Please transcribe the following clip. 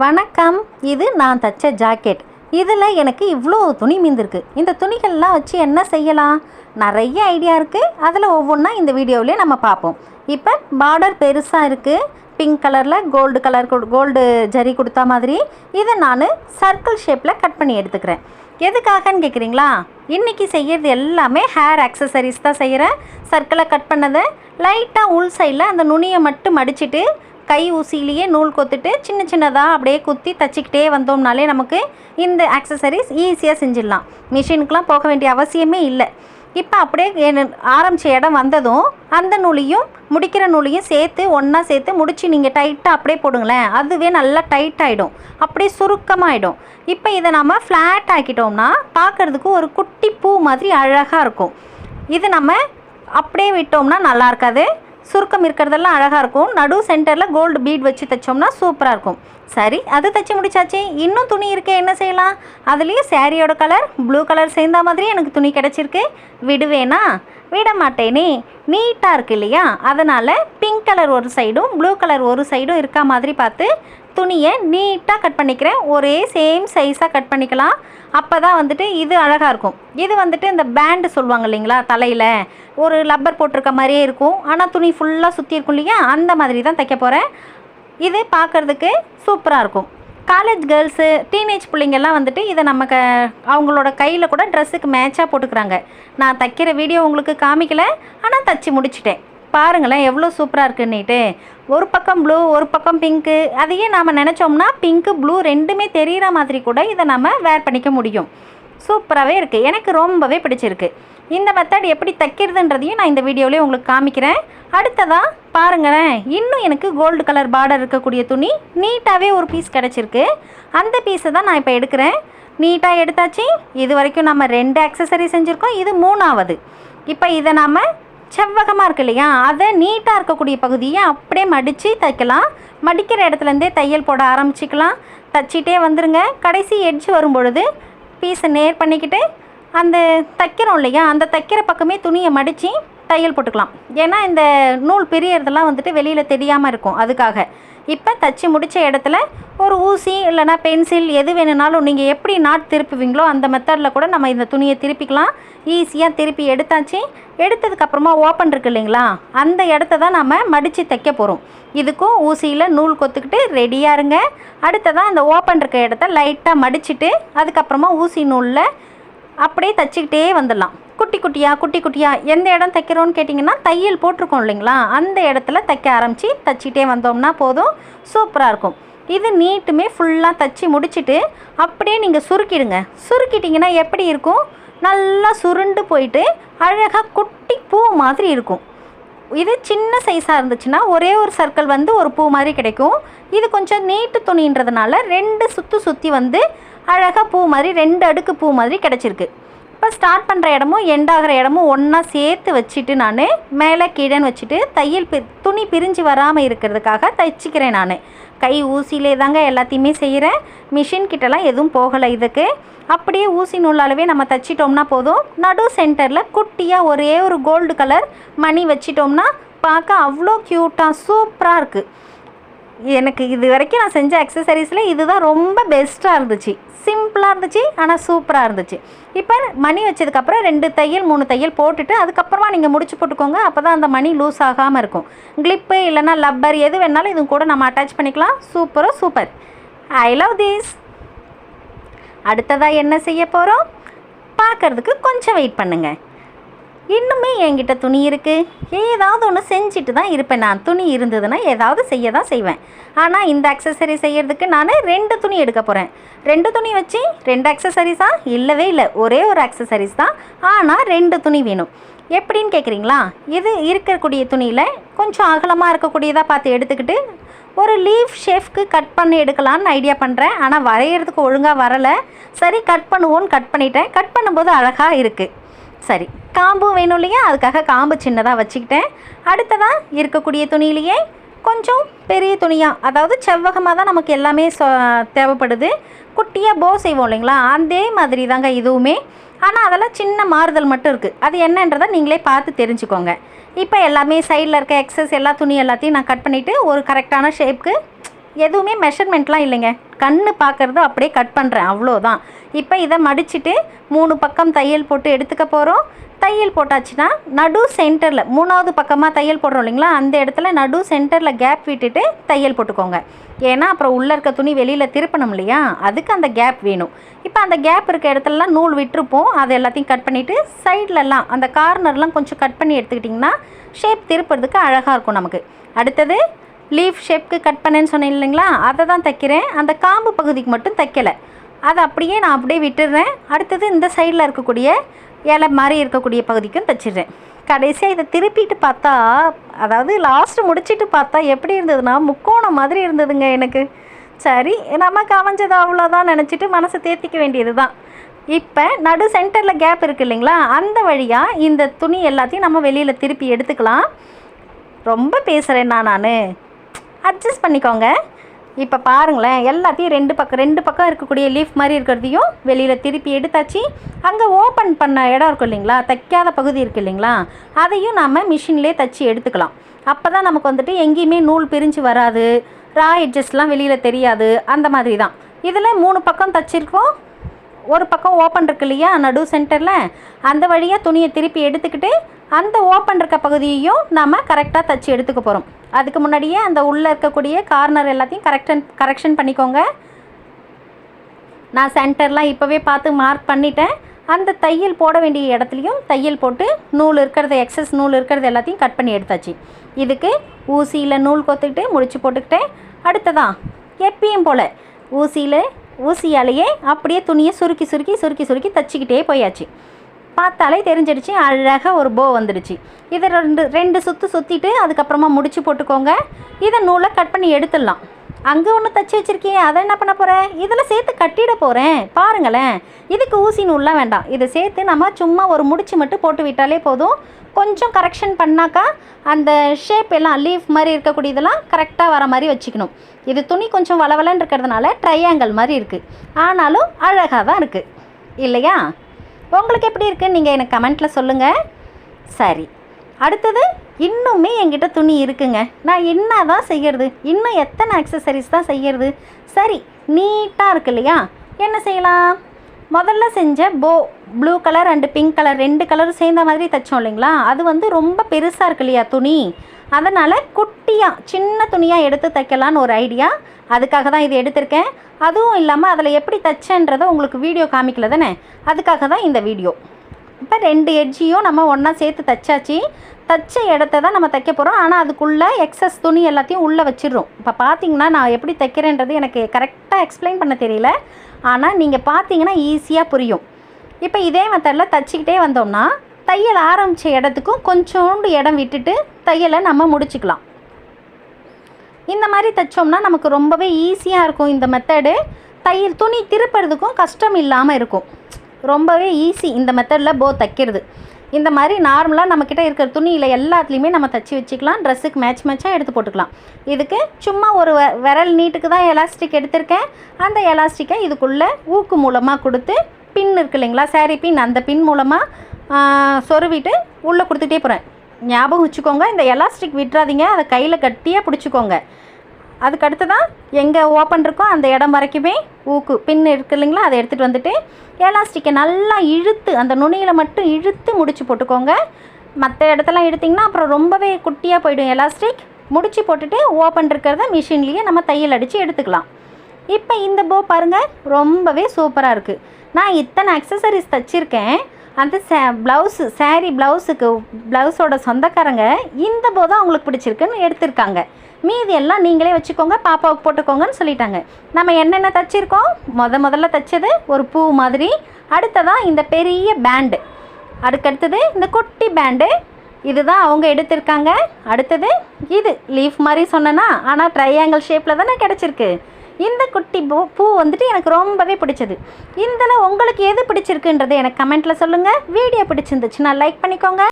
வணக்கம். இது நான் தச்ச ஜாக்கெட். இதில் எனக்கு இவ்வளோ துணி மீந்திருக்கு. இந்த துணிகள்லாம் வச்சு என்ன செய்யலாம்? நிறைய ஐடியா இருக்குது. அதில் ஒவ்வொன்றா இந்த வீடியோவிலே நம்ம பார்ப்போம். இப்போ பார்டர் பெருசாக இருக்குது, பிங்க் கலரில் கோல்டு ஜரி கொடுத்தா மாதிரி. இதை நான் சர்க்கிள் ஷேப்பில் கட் பண்ணி எடுத்துக்கிறேன். எதுக்காகன்னு கேட்குறீங்களா? இன்றைக்கி செய்கிறது எல்லாமே ஹேர் ஆக்சசரிஸ் தான் செய்கிறேன். சர்க்கிளை கட் பண்ணதை லைட்டாக உள் சைடில் அந்த நுனியை மட்டும் மடிச்சுட்டு கை ஊசியிலேயே நூல் கொத்துட்டு சின்ன சின்னதாக அப்படியே குத்தி தச்சிக்கிட்டே வந்தோம்னாலே நமக்கு இந்த ஆக்சசரிஸ் ஈஸியாக செஞ்சிடலாம். மிஷினுக்கெலாம் போக வேண்டிய அவசியமே இல்லை. இப்போ அப்படியே ஆரம்பித்த இடம் வந்ததும் அந்த நூலையும் முடிக்கிற நூலையும் சேர்த்து ஒன்றா சேர்த்து முடித்து நீங்கள் டைட்டாக அப்படியே போடுங்களேன். அதுவே நல்லா டைட் ஆகிடும், அப்படியே சுருக்கமாகிடும். இப்போ இதை நம்ம ஃப்ளாட் ஆக்கிட்டோம்னா பார்க்குறதுக்கு ஒரு குட்டி பூ மாதிரி அழகாக இருக்கும். இது நம்ம அப்படியே விட்டோம்னா நல்லா இருக்காது. சுருக்கம் இருக்கிறதெல்லாம் அழகாக இருக்கும். நடு சென்டரில் கோல்டு பீட் வச்சு தைச்சோம்னா சூப்பராக இருக்கும். சரி, அது தைச்சி முடிச்சாச்சு. இன்னும் துணி இருக்கே, என்ன செய்யலாம்? அதுலேயும் சாரியோட கலர் ப்ளூ கலர் சேர்ந்த மாதிரி எனக்கு துணி கிடச்சிருக்கு. விடுவேனா? விட மாட்டேனே. நீட்டாக இருக்குது இல்லையா? அதனால் பிங்க் கலர் ஒரு சைடும் ப்ளூ கலர் ஒரு சைடும் இருக்கா மாதிரி பார்த்து துணியை நீட்டாக கட் பண்ணிக்கிறேன். ஒரே சேம் சைஸாக கட் பண்ணிக்கலாம். அப்போ தான் வந்துட்டு இது அழகாக இருக்கும். இது வந்துட்டு இந்த பேண்டு சொல்லுவாங்க இல்லைங்களா, தலையில் ஒரு லப்பர் போட்டிருக்க மாதிரியே இருக்கும். ஆனால் துணி ஃபுல்லாக சுற்றி இருக்கும் இல்லையா, அந்த மாதிரி தான் தைக்க போகிறேன். இது பார்க்குறதுக்கு சூப்பராக இருக்கும். காலேஜ் கேர்ள்ஸு, டீனேஜ் பிள்ளைங்கள்லாம் வந்துட்டு இதை அவங்களோட கையில் கூட ட்ரெஸ்ஸுக்கு மேட்சாக போட்டுக்கிறாங்க. நான் தைக்கிற வீடியோ உங்களுக்கு காமிக்கலை, ஆனால் தைச்சி முடிச்சிட்டேன். பாருங்களேன் எவ்வளோ சூப்பராக இருக்குன்னுட்டு. ஒரு பக்கம் ப்ளூ, ஒரு பக்கம் பிங்க்கு. அதையே நாம் நினச்சோம்னா பிங்க்கு ப்ளூ ரெண்டுமே தெரிகிற மாதிரி கூட இதை நம்ம வேர் பண்ணிக்க முடியும். சூப்பராகவே இருக்குது. எனக்கு ரொம்பவே பிடிச்சிருக்கு. இந்த மெத்தட் எப்படி தைக்கிறதுன்றதையும் நான் இந்த வீடியோவிலே உங்களுக்கு காமிக்கிறேன். அடுத்ததாக பாருங்களேன், இன்னும் எனக்கு கோல்டு கலர் பார்டர் இருக்கக்கூடிய துணி நீட்டாகவே ஒரு பீஸ் கிடச்சிருக்கு. அந்த பீஸை தான் நான் இப்போ எடுக்கிறேன். நீட்டாக எடுத்தாச்சு. இது வரைக்கும் நம்ம 2 ஆக்சசரி செஞ்சுருக்கோம். இது 3ஆவது. இப்போ இதை நாம் செவ்வகமாக இருக்கு இல்லையா, அதை நீட்டாக இருக்கக்கூடிய பகுதியை அப்படியே மடித்து தைக்கலாம். மடிக்கிற இடத்துலேருந்தே தையல் போட ஆரம்பிச்சிக்கலாம். தைச்சிட்டே வந்துடுங்க. கடைசி எட்ஜ் வரும்பொழுது பீஸை நேர் பண்ணிக்கிட்டு அந்த தைக்கிறோம் இல்லையா, அந்த தைக்கிற பக்கமே துணியை மடித்து தையல் போட்டுக்கலாம். ஏன்னா இந்த நூல் பிரியறதெல்லாம் வந்துட்டு வெளியில் தெரியாமல் இருக்கும். அதுக்காக இப்போ தைச்சி முடித்த இடத்துல ஒரு ஊசி இல்லைனா பென்சில் எது வேணுனாலும் நீங்கள் எப்படி நாட் திருப்புவீங்களோ அந்த மெத்தடில் கூட நம்ம இந்த துணியை திருப்பிக்கலாம். ஈஸியாக திருப்பி எடுத்தாச்சு. எடுத்ததுக்கப்புறமா ஓப்பன் இருக்குது இல்லைங்களா, அந்த இடத்த தான் நம்ம மடித்து தைக்க போகிறோம். இதுக்கும் ஊசியில் நூல் கொத்துக்கிட்டு ரெடியாக இருங்க. அடுத்ததான் அந்த ஓப்பன் இருக்க இடத்த லைட்டாக மடிச்சுட்டு அதுக்கப்புறமா ஊசி நூலில் அப்படியே தைச்சிக்கிட்டே வந்துடலாம். குட்டி குட்டியாக எந்த இடம் தைக்கிறோன்னு கேட்டிங்கன்னா தையல் போட்டிருக்கோம் இல்லைங்களா, அந்த இடத்துல தைக்க ஆரம்பித்து தைச்சிட்டே வந்தோம்னா போதும். சூப்பராக இருக்கும். இது நீட்டுமே ஃபுல்லாக தைச்சி முடிச்சுட்டு அப்படியே நீங்கள் சுருக்கிடுங்க. சுருக்கிட்டிங்கன்னா எப்படி இருக்கும்? நல்லா சுருண்டு போயிட்டு அழகாக குட்டி பூ மாதிரி இருக்கும். இது சின்ன சைஸாக இருந்துச்சுன்னா ஒரே ஒரு சர்க்கிள் வந்து ஒரு பூ மாதிரி கிடைக்கும். இது கொஞ்சம் நீட்டு துணின்றதுனால 2 சுற்றி வந்து அழகாக பூ மாதிரி 2 அடுக்கு பூ மாதிரி கிடச்சிருக்கு. இப்போ ஸ்டார்ட் பண்ணுற இடமும் எண்டாகிற இடமும் ஒன்றா சேர்த்து வச்சுட்டு நான் மேலே கீழேன்னு வச்சுட்டு தையல் துணி பிரிஞ்சு வராமல் இருக்கிறதுக்காக தைச்சிக்கிறேன். நான் கை ஊசியிலே தாங்க எல்லாத்தையுமே செய்கிறேன். மிஷின் கிட்டலாம் எதுவும் போகலை. இதுக்கு அப்படியே ஊசி நூலாலவே நம்ம தைச்சிட்டோம்னா போதும். நடு சென்டரில் குட்டியாக ஒரே ஒரு கோல்டு கலர் மணி வச்சிட்டோம்னா பார்க்க அவ்வளோ க்யூட்டாக சூப்பராக இருக்குது. எனக்கு இது வரைக்கும் நான் செஞ்ச அக்சசரிஸில் இதுதான் ரொம்ப பெஸ்ட்டாக இருந்துச்சு. சிம்பிளாக இருந்துச்சு, ஆனால் சூப்பராக இருந்துச்சு. இப்போ மணி வச்சதுக்கப்புறம் 2 தையல் 3 தையல் போட்டுட்டு அதுக்கப்புறமா நீங்கள் முடிச்சு போட்டுக்கோங்க. அப்போ தான் அந்த மணி லூஸ் ஆகாமல் இருக்கும். கிளிப்பு இல்லைனா லப்பர் எது வேணாலும் இது கூட நம்ம அட்டாச் பண்ணிக்கலாம். சூப்பர். I love this. அடுத்ததாக என்ன செய்ய போகிறோம் பார்க்குறதுக்கு கொஞ்சம் வெயிட் பண்ணுங்கள். இன்னுமே என்கிட்ட துணி இருக்குது. ஏதாவது ஒன்று செஞ்சுட்டு தான் இருப்பேன். நான் துணி இருந்ததுன்னா ஏதாவது செய்ய தான் செய்வேன். ஆனால் இந்த அக்சசரி செய்கிறதுக்கு நான் 2 துணி எடுக்க போகிறேன். 2 துணி வச்சு 2 அக்சசரிஸா? இல்லவே இல்லை, ஒரே ஒரு அக்சசரிஸ் தான். ஆனால் 2 துணி வேணும். எப்படின்னு கேட்குறீங்களா? இது இருக்கக்கூடிய துணியில் கொஞ்சம் அகலமாக இருக்கக்கூடியதாக பார்த்து எடுத்துக்கிட்டு ஒரு லீஃப் ஷேஃப்க்கு கட் பண்ணி எடுக்கலான்னு ஐடியா பண்ணுறேன். ஆனால் வரைகிறதுக்கு ஒழுங்காக வரலை. சரி, கட் பண்ணுவோன்னு கட் பண்ணிட்டேன். கட் பண்ணும்போது அழகாக இருக்குது. சரி, காம்பு வேணும் இல்லையா, அதுக்காக காம்பு சின்னதாக வச்சுக்கிட்டேன். அடுத்ததாக இருக்கக்கூடிய துணியிலேயே கொஞ்சம் பெரிய துணியாக, அதாவது செவ்வகமாக தான் நமக்கு எல்லாமே தேவைப்படுது. குட்டியாக போ செய்வோம் இல்லைங்களா, அதே மாதிரி தாங்க இதுவுமே. ஆனால் அதெல்லாம் சின்ன மாறுதல் மட்டும் இருக்குது. அது என்னன்றதை நீங்களே பார்த்து தெரிஞ்சுக்கோங்க. இப்போ எல்லாமே சைடில் இருக்க எக்ஸஸ் எல்லா துணி எல்லாத்தையும் நான் கட் பண்ணிவிட்டு ஒரு கரெக்டான ஷேப்புக்கு எதுவுமே மெஷர்மெண்ட்லாம் இல்லைங்க, கண்ணு பார்க்குறது அப்படியே கட் பண்ணுறேன், அவ்வளோதான். இப்போ இதை மடிச்சுட்டு 3 பக்கம் தையல் போட்டு எடுத்துக்க போகிறோம். தையல் போட்டாச்சுன்னா நடு சென்டரில் 3வது பக்கமாக தையல் போடுறோம் இல்லைங்களா, அந்த இடத்துல நடு சென்டரில் கேப் விட்டுட்டு தையல் போட்டுக்கோங்க. ஏன்னா அப்புறம் உள்ளே இருக்க துணி வெளியில் திருப்பணும் இல்லையா, அதுக்கு அந்த கேப் வேணும். இப்போ அந்த கேப் இருக்க இடத்துலலாம் நூல் விட்டுருப்போம், அது எல்லாத்தையும் கட் பண்ணிவிட்டு சைட்லலாம் அந்த கார்னர்லாம் கொஞ்சம் கட் பண்ணி எடுத்துக்கிட்டிங்கன்னா ஷேப் திருப்புறதுக்கு அழகாக இருக்கும் நமக்கு. அடுத்தது லீஃப் ஷேப்க்கு கட் பண்ணேன்னு சொன்னேன் இல்லைங்களா, அதை தான் தைக்கிறேன். அந்த காம்பு பகுதிக்கு மட்டும் தைக்கலை, அதை அப்படியே நான் அப்படியே விட்டுடுறேன். அடுத்தது இந்த சைடில் இருக்கக்கூடிய இலை மாதிரி இருக்கக்கூடிய பகுதிக்கும் தைச்சிடுறேன். கடைசியாக இதை திருப்பிட்டு பார்த்தா, அதாவது லாஸ்ட்டு முடிச்சுட்டு பார்த்தா எப்படி இருந்ததுன்னா முக்கோணம் மாதிரி இருந்ததுங்க எனக்கு. சரி, நமக்கு அமைஞ்சது அவ்வளோதான் நினச்சிட்டு மனசை தேர்த்திக்க வேண்டியது தான். இப்போ நடு சென்டரில் கேப் இருக்குது இல்லைங்களா, அந்த வழியாக இந்த துணி எல்லாத்தையும் நம்ம வெளியில் திருப்பி எடுத்துக்கலாம். ரொம்ப பேசுகிறேன்னா நான் அட்ஜஸ்ட் பண்ணிக்கோங்க. இப்போ பாருங்களேன், எல்லாத்தையும் ரெண்டு பக்கம் இருக்கக்கூடிய லீஃப் மாதிரி இருக்கிறதையும் வெளியில் திருப்பி எடுத்தாச்சு. அங்கே ஓப்பன் பண்ண இடம் இருக்கும் இல்லைங்களா, தைக்காத பகுதி இருக்குது இல்லைங்களா, அதையும் நம்ம மிஷின்லேயே தைச்சி எடுத்துக்கலாம். அப்போ தான் நமக்கு வந்துட்டு எங்கேயுமே நூல் பிரிஞ்சு வராது, ரா எட்ஜஸ்ட்லாம் வெளியில் தெரியாது. அந்த மாதிரி தான் இதில் 3 பக்கம் தைச்சிருக்கோம். ஒரு பக்கம் ஓப்பன் இருக்கு இல்லையா நடு சென்டரில், அந்த வழியாக துணியை திருப்பி எடுத்துக்கிட்டு அந்த ஓப்பன் இருக்க பகுதியையும் நம்ம கரெக்டாக தைச்சி எடுத்துக்க போகிறோம். அதுக்கு முன்னாடியே அந்த உள்ளே இருக்கக்கூடிய கார்னர் எல்லாத்தையும் கரெக்ஷன் பண்ணிக்கோங்க. நான் சென்டர்லாம் இப்போவே பார்த்து மார்க் பண்ணிட்டேன். அந்த தையல் போட வேண்டிய இடத்துலையும் தையல் போட்டு நூல் இருக்கிறது, எக்ஸஸ் நூல் இருக்கிறது எல்லாத்தையும் கட் பண்ணி எடுத்தாச்சு. இதுக்கு ஊசியில் நூல் கோத்துக்கிட்டு முடிச்சு போட்டுக்கிட்டேன். அடுத்ததான் எப்பயும் போல் ஊசியாலேயே அப்படியே துணியை சுருக்கி தைச்சிக்கிட்டே போயாச்சு. பார்த்தாலே தெரிஞ்சிடுச்சு, அழகாக ஒரு போ வந்துடுச்சு. இதை ரெண்டு சுற்றிட்டு அதுக்கப்புறமா முடிச்சு போட்டுக்கோங்க. இதை நூலை கட் பண்ணி எடுத்துடலாம். அங்கே ஒன்று தைச்சி வச்சுருக்கேன், அதை என்ன பண்ண போகிறேன், இதில் சேர்த்து கட்டிட போகிறேன். பாருங்களேன், இதுக்கு ஊசி நூல்லாம் வேண்டாம், இதை சேர்த்து நம்ம சும்மா ஒரு முடிச்சு மட்டும் போட்டு விட்டாலே போதும். கொஞ்சம் கரெக்ஷன் பண்ணாக்கா அந்த ஷேப் எல்லாம் லீஃப் மாதிரி இருக்கக்கூடியதெல்லாம் கரெக்டாக வர மாதிரி வச்சுக்கணும். இது துணி கொஞ்சம் வளவலன்னு இருக்கிறதுனால ட்ரையாங்கிள் மாதிரி இருக்குது, ஆனாலும் அழகாக தான் இருக்குது இல்லையா? உங்களுக்கு எப்படி இருக்குன்னு நீங்கள் எனக்கு கமெண்ட்டில் சொல்லுங்கள். சரி, அடுத்தது இன்னுமே என்கிட்ட துணி இருக்குங்க. நான் என்ன தான் செய்கிறது, இன்னும் எத்தனை அக்சசரிஸ் தான் செய்கிறது. சரி, நீட்டாக இருக்கு இல்லையா, என்ன செய்யலாம்? முதல்ல செஞ்ச போ blue colour and pink colour 2 கலரும் சேர்ந்த மாதிரி தைச்சோம் இல்லைங்களா, அது வந்து ரொம்ப பெருசாக இருக்கு இல்லையா துணி, அதனால் குட்டியாக சின்ன துணியாக எடுத்து தைக்கலான்னு ஒரு ஐடியா. அதுக்காக தான் இது எடுத்திருக்கேன். அதுவும் இல்லாமல் அதில் எப்படி தைச்சேன்றதை உங்களுக்கு வீடியோ காமிக்கல தானே, அதுக்காக தான் இந்த வீடியோ. இப்போ 2 எட்ஜையும் நம்ம ஒன்றா சேர்த்து தைச்சாச்சு. தைச்ச இடத்த தான் நம்ம தைக்க போகிறோம். ஆனால் அதுக்குள்ளே எக்ஸஸ் துணி எல்லாத்தையும் உள்ளே வச்சிடுறோம். இப்போ பார்த்தீங்கன்னா நான் எப்படி தைக்கிறேன்றது எனக்கு கரெக்டாக எக்ஸ்பிளைன் பண்ண தெரியல, ஆனால் நீங்கள் பார்த்தீங்கன்னா ஈஸியாக புரியும். இப்போ இதே மெத்தடில் தைச்சிக்கிட்டே வந்தோம்னா தையல் ஆரம்பித்த இடத்துக்கும் கொஞ்சோண்டு இடம் விட்டுட்டு தையலை நம்ம முடிச்சுக்கலாம். இந்த மாதிரி தைச்சோம்னா நமக்கு ரொம்பவே ஈஸியாக இருக்கும் இந்த மெத்தடு. தையல் துணி திருப்புறதுக்கும் கஷ்டம் இல்லாமல் இருக்கும். ரொம்பவே ஈஸி இந்த மெத்தடில் போ தைக்கிறது. இந்த மாதிரி நார்மலாக நம்மக்கிட்ட இருக்கிற துணியில் எல்லாத்துலேயுமே நம்ம தைச்சி வச்சுக்கலாம். ட்ரெஸ்ஸுக்கு மேட்சாக எடுத்து போட்டுக்கலாம். இதுக்கு சும்மா ஒரு விரல் நீட்டுக்கு தான் எலாஸ்டிக் எடுத்திருக்கேன். அந்த எலாஸ்டிக்கை இதுக்குள்ளே ஊக்கு மூலமாக கொடுத்து பின் இருக்குது இல்லைங்களா, சாரீ பின், அந்த பின் மூலமாக சொருவிட்டு உள்ளே கொடுத்துட்டே போகிறேன். ஞாபகம் வச்சுக்கோங்க, இந்த எலாஸ்டிக் விட்டுறாதீங்க, அதை கையில் கட்டியாக பிடிச்சிக்கோங்க. அதுக்கு அடுத்து தான் எங்கே ஓப்பன் இருக்கோ அந்த இடம் வரைக்குமே ஊக்கு பின் இருக்குது இல்லைங்களா, அதை எடுத்துகிட்டு வந்துட்டு எலாஸ்டிக்கை நல்லா இழுத்து அந்த நுனியில் மட்டும் இழுத்து முடிச்சு போட்டுக்கோங்க. மற்ற இடத்தெல்லாம் இழுத்திங்கன்னா அப்புறம் ரொம்பவே குட்டியாக போய்டும் எலாஸ்டிக். முடிச்சு போட்டுட்டு ஓப்பன் இருக்கிறத மிஷின்லேயே நம்ம தையல் அடித்து எடுத்துக்கலாம். இப்போ இந்த போ பாருங்கள், ரொம்பவே சூப்பராக இருக்குது. நான் இத்தனை அக்சசரிஸ் தைச்சிருக்கேன். அந்த சாரீ ப்ளவுஸோட சொந்தக்காரங்க இந்த போ தான் அவங்களுக்கு பிடிச்சிருக்குன்னு எடுத்திருக்காங்க. மீதி எல்லாம் நீங்களே வச்சுக்கோங்க, பாப்பாவுக்கு போட்டுக்கோங்கன்னு சொல்லிட்டாங்க. நம்ம என்னென்ன தைச்சிருக்கோம், முதல்ல தைச்சது ஒரு பூ மாதிரி, அடுத்ததான் இந்த பெரிய பேண்டு, அதுக்கடுத்தது இந்த குட்டி பேண்டு, இதுதான் அவங்க எடுத்திருக்காங்க. அடுத்தது இது லீஃப் மாதிரி சொன்னேன்னா, ஆனால் ட்ரையாங்கிள் ஷேப்பில் தானே கிடச்சிருக்கு. இந்த குட்டி பூ வந்துட்டு எனக்கு ரொம்பவே பிடிச்சது. இதில் உங்களுக்கு எது பிடிச்சிருக்குன்றது எனக்கு கமெண்ட்டில் சொல்லுங்கள். வீடியோ பிடிச்சிருந்துச்சுன்னா லைக் பண்ணிக்கோங்க.